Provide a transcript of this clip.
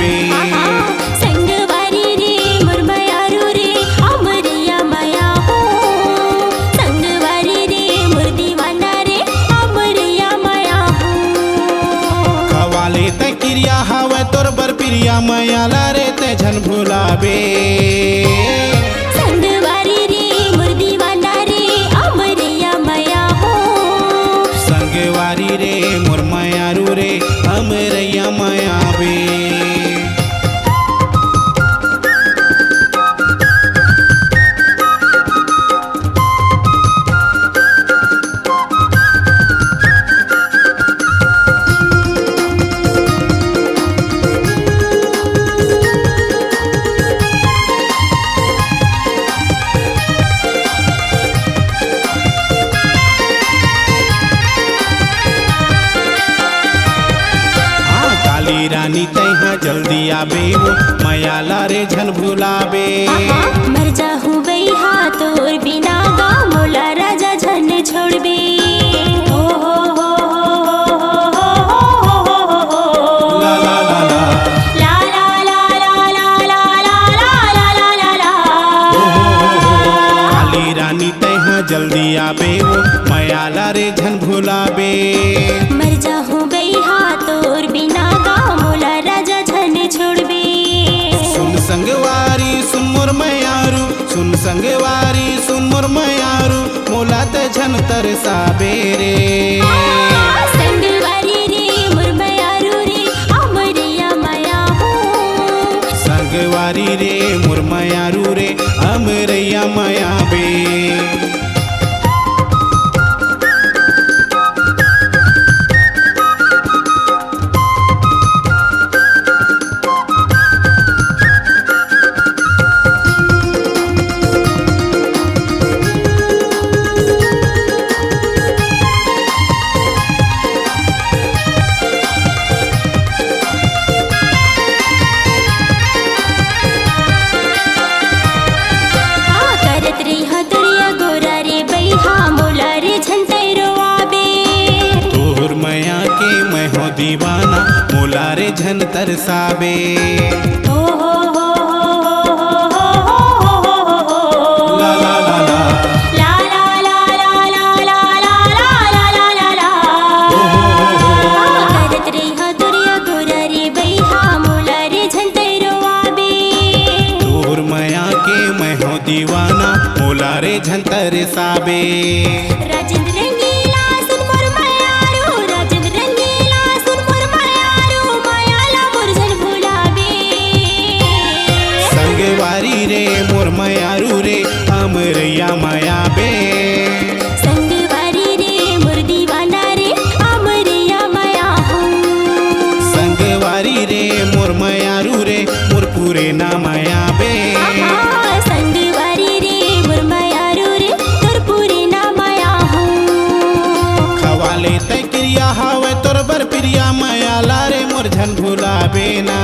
भुलाबे। संगवारी रे मोर मायारू रे अमरिया माया हो। संगवारी रे मोर दीवाना रे अमरिया माया हो। खवाले ते क्रिया हवे तोर बर प्रिया मायाला रे ते झन भुलाबे। संगवारी रे मोर दीवाना रे अमरिया माया हो। संगवारी रे मोर मायारू रे अमरिया माया बे। रानी तैहा जल्दी आबे वो मायाला रे झन भुलाबे। मर जाहू बैहा तोर बिना गा मोला राजा झन छोड़बे। हो हो हो ला ला ला ला ला ला ला ला ला ला ला ला ला ला। काली रानी तैहा जल्दी आबे वो मायाला रे झन भुलाबे। मर जाहू बैहा तोर बिना गा मोला राजा झन छोड़बे। सुन संगवारी सुन मोर मायारू, सुन संगवारी सुन मोर मायारू मोला ते झन तरसाबे रे। संगवारी रे मोर मायारू रे अमरिया माया हो। संगवारी रे मोर मायारू रे अमरिया माया बे। दीवाना मोला रे झन तरसाबे। हो हो हो ला ला ला ला ला ला ला ला ला ला ला ला ला ला ला। करत रे हदुरिया गोरा रे बैहा मोला रे झन तरवाबे। तोर माया के मैं हो दीवाना मोला रे झन तरसाबे। राजेंद्र रंगीला सुन मोर मायारू, राजेंद्र रंगीला सुन मोर मायारू मायाला मोर झन भुलाबे। संगवारी रे मोर मायारू रे अमरिया माया बे। संगवारी रे मोर दीवाना रे अमरिया माया हो। संगवारी रे मोर मायारू रे मोर पूरे ना माया बे। संगवारी रे मोर मायारू रे तोर पूरे ना माया हो। खवाले ते क्रिया हवे तोर बर प्रिया मायाला रे मोर झन भुलाबे ना।